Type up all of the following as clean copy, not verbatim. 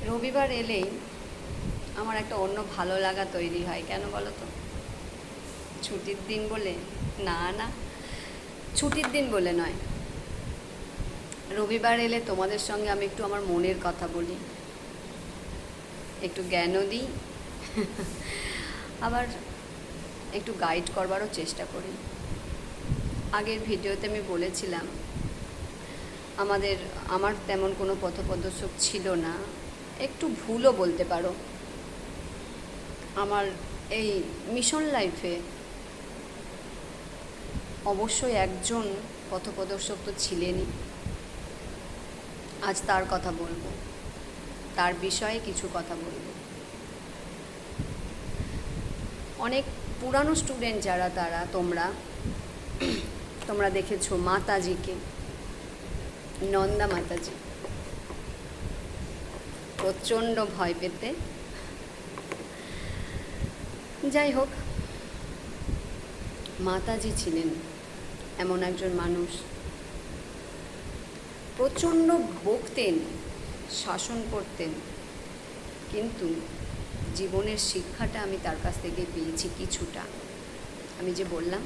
রবিবার এলেই আমার একটা অন্য ভালো লাগা তৈরি হয়। কেন বলো তো? ছুটির দিন বলে? না না, ছুটির দিন বলে নয়। রবিবার এলে তোমাদের সঙ্গে আমি একটু আমার মনের কথা বলি, একটু জ্ঞানও দিই, আবার একটু গাইড করবারও চেষ্টা করি। আগের ভিডিওতে আমি বলেছিলাম আমার তেমন কোনো পথপ্রদর্শক ছিল না, একটু ভুলও বলতে পারো। আমার এই মিশন লাইফে অবশ্যই একজন পথপ্রদর্শক তো ছিলেনই। আজ তার কথা বলবো, তার বিষয়ে কিছু কথা বলবো। অনেক পুরানো স্টুডেন্ট যারা, তোমরা দেখেছো মাতাজিকে, নন্দা মাতাজি প্রচণ্ড ভয় পেতে। যাই হোক, মাতাজি ছিলেন এমন একজন মানুষ, প্রচণ্ড বকতেন, শাসন করতেন, কিন্তু জীবনের শিক্ষাটা আমি তার কাছ থেকে পেয়েছি কিছুটা। আমি যে বললাম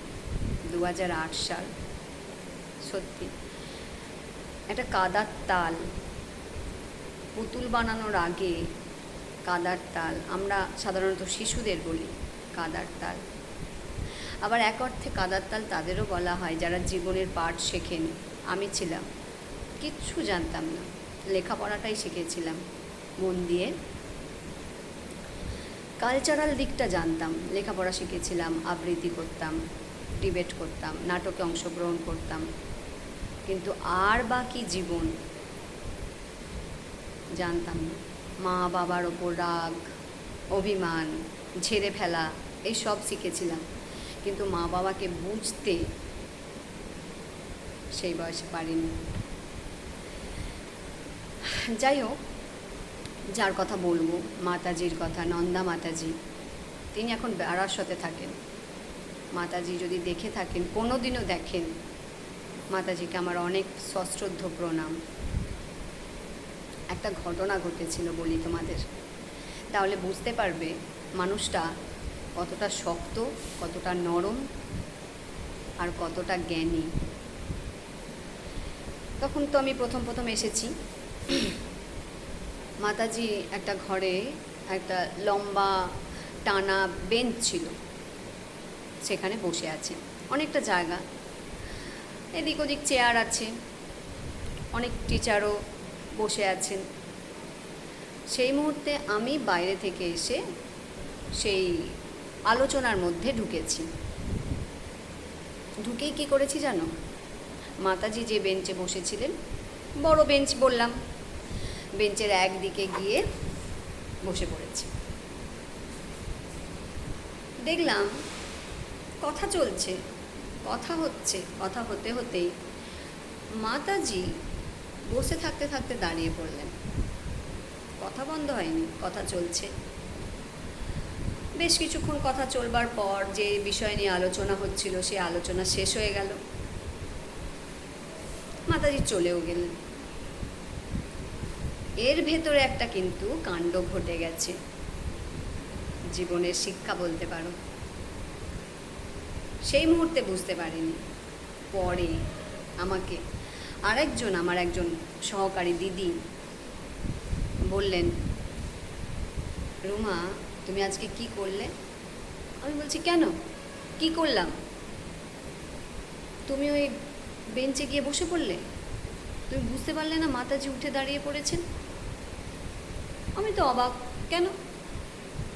2008 সাল, সত্যি একটা কাদার তাল, পুতুল বানানোর আগে কাদার তাল, আমরা সাধারণত শিশুদের বলি কাদার তাল। আবার এক অর্থে কাদার তাল তাদেরও বলা হয় যারা জীবনের পাঠ শেখেনি। আমি ছিলাম, কিচ্ছু জানতাম না, লেখাপড়াটাই শিখেছিলাম মন দিয়ে। কালচারাল দিকটা জানতাম, লেখাপড়া শিখেছিলাম, আবৃত্তি করতাম, ডিবেট করতাম, নাটকে অংশগ্রহণ করতাম, কিন্তু আর বাকি জীবন জানতাম না। মা বাবার ওপর রাগ, অভিমান, ঝেড়ে ফেলা, এই সব শিখেছিলাম, কিন্তু মা বাবাকে বুঝতে সেই বয়সে পারিনি। যাই হোক, যার কথা বলবো, মাতাজির কথা, নন্দা মাতাজি, তিনি এখন বারাসতে থাকেন। মাতাজি যদি দেখে থাকেন, কোনো দিনও দেখেন, মাতাজিকে আমার অনেক সশ্রদ্ধ প্রণাম। একটা ঘটনা ঘটেছিল বলি তোমাদের, তাহলে বুঝতে পারবে মানুষটা কতটা শক্ত, কতটা নরম, আর কতটা জ্ঞানী। তখন তো আমি প্রথম এসেছি। মাতাজি একটা ঘরে একটা লম্বা টানা বেঞ্চ ছিল, সেখানে বসে আছেন। অনেকটা জায়গা, এদিক ওদিক চেয়ার আছে, অনেক টিচারও বসে আছেন। সেই মুহূর্তে আমি বাইরে থেকে এসে সেই আলোচনার মধ্যে ঢুকেছি। ঢুকেই কী করেছি জানো? মাতাজি যে বেঞ্চে বসেছিলেন, বড় বেঞ্চ বললাম, বেঞ্চের একদিকে গিয়ে বসে পড়েছি। দেখলাম কথা চলছে, কথা হচ্ছে, কথা হতে হতেই মাতাজি বসে থাকতে থাকতে দাঁড়িয়ে পড়লেন। কথা বন্ধ হয়নি, কথা চলছে। বেশ কিছুক্ষণ কথা চলবার পর যে বিষয় নিয়ে আলোচনা হচ্ছিল, সেই আলোচনা শেষ হয়ে গেল, মাতাজি চলেও গেলেন। এর ভেতরে একটা কিন্তু কাণ্ড ঘটে গেছে, জীবনের শিক্ষা বলতে পারো। সেই মুহূর্তে বুঝতে পারিনি, পরে আমাকে আমার একজন সহকারী দিদি বললেন, রুমা তুমি আজকে কি করলে? আমি বলছি কেন, কি করলাম? তুমি ওই বেঞ্চে গিয়ে বসে পড়লে, তুমি বুঝতে পারলে না মাতাজি উঠে দাঁড়িয়ে পড়েছেন? আমি তো অবাক, কেন?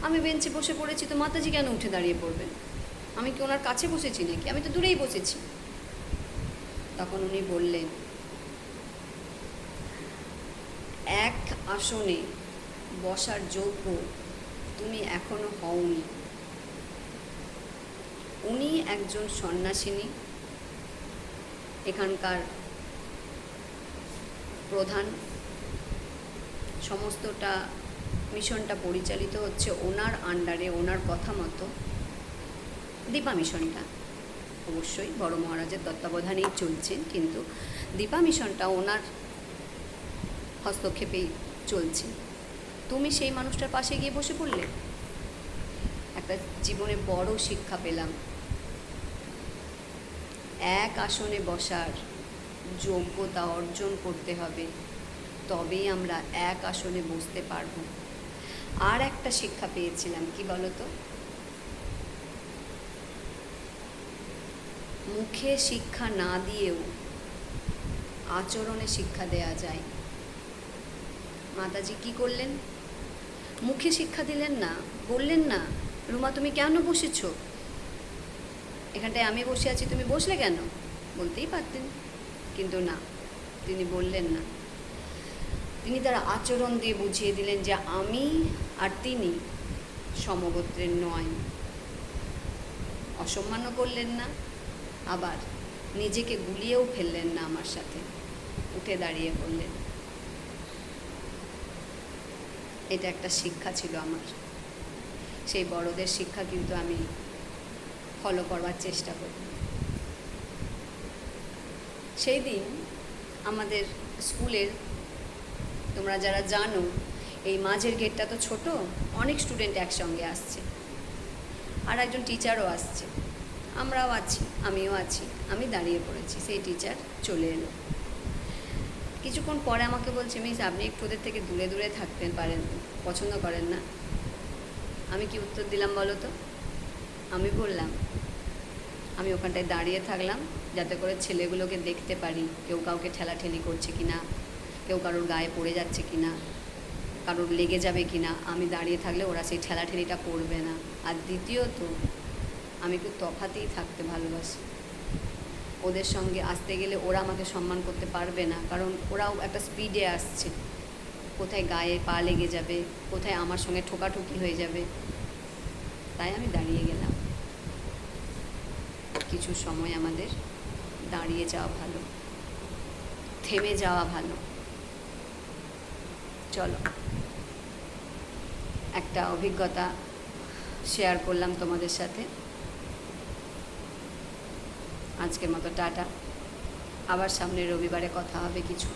আমি বেঞ্চে বসে পড়েছি, তো মাতাজি কেন উঠে দাঁড়িয়ে পড়বেন? আমি কি ওনার কাছে বসেছি নাকি? আমি তো দূরেই বসেছি। তখন উনি বললেন, এক আসনে বসার যোগ্য তুমি এখনো হওনি। উনি একজন সন্ন্যাসিনী, এখানকার প্রধান, সমস্তটা মিশনটা পরিচালিত হচ্ছে ওনার আন্ডারে, ওনার কথা মতো। দীপা মিশনটা অবশ্যই বড় মহারাজের তত্ত্বাবধানেই চলছে, কিন্তু দীপা মিশনটা ওনার হস্তক্ষেপেই চলছে। তুমি সেই মানুষটার পাশে গিয়ে বসে পড়লে। একটা জীবনে বড় শিক্ষা পেলাম, এক আসনে বসার যোগ্যতা অর্জন করতে হবে, তবেই আমরা এক আসনে বসতে পারব। আর একটা শিক্ষা পেয়েছিলাম, কি বলতো, মুখে শিক্ষা না দিয়েও আচরণে শিক্ষা দেয়া যায়। মাতাজি কি করলেন? মুখে শিক্ষা দিলেন না, বললেন না রুমা তুমি কেন বসেছো, এখানটায় আমি বসে আছি তুমি বসলে কেন, বলতেই পারতেন, কিন্তু না, তিনি বললেন না। তিনি তার আচরণ দিয়ে বুঝিয়ে দিলেন যে আমি আর তিনি সমগোত্রের নয়। অসম্মানও করলেন না, আবার নিজেকে গুলিয়েও ফেললেন না আমার সাথে, উঠে দাঁড়িয়ে বললেন। এটা একটা শিক্ষা ছিল আমার। সেই বড়দের শিক্ষা কিন্তু আমি ফলো করবার চেষ্টা করি। সেই দিন আমাদের স্কুলের, তোমরা যারা জানো, এই মাঝের গেটটা তো ছোট, অনেক স্টুডেন্ট একসঙ্গে আসছে, আর একজন টিচারও আসছে, আমরাও আছি, আমিও আছি। আমি দাঁড়িয়ে পড়েছি, সেই টিচার চলে এলো। কিছুক্ষণ পরে আমাকে বলছে, মিস আপনি একটু ওদের থেকে দূরে দূরে থাকতে পারেন, পছন্দ করেন না। আমি কি উত্তর দিলাম বলো তো? আমি বললাম, আমি ওখানটায় দাঁড়িয়ে থাকলাম যাতে করে ছেলেগুলোকে দেখতে পারি কেউ কাউকে ঠেলাঠেলি করছে কি না, কেউ কারোর গায়ে পড়ে যাচ্ছে কি না, কারোর লেগে যাবে কি না। আমি দাঁড়িয়ে থাকলে ওরা সেই ঠেলাঠেলিটা করবে না। আর দ্বিতীয়ত, আমি একটু তফাতেই থাকতে ভালোবাসি। ওদের সঙ্গে আসতে গেলে ওরা আমাকে সম্মান করতে পারবে না, কারণ ওরাও একটা স্পিডে আসছে, কোথায় গায়ে পা লেগে যাবে, কোথায় আমার সঙ্গে ঠোকাঠুকি হয়ে যাবে। তাই আমি দাঁড়িয়ে গেলাম। কিছু সময় আমাদের দাঁড়িয়ে যাওয়া ভালো, থেমে যাওয়া ভালো। চলো, একটা অভিজ্ঞতা শেয়ার করলাম তোমাদের সাথে। আজকের মতো টাটা, আবার সামনের রবিবারে কথা হবে কিছু।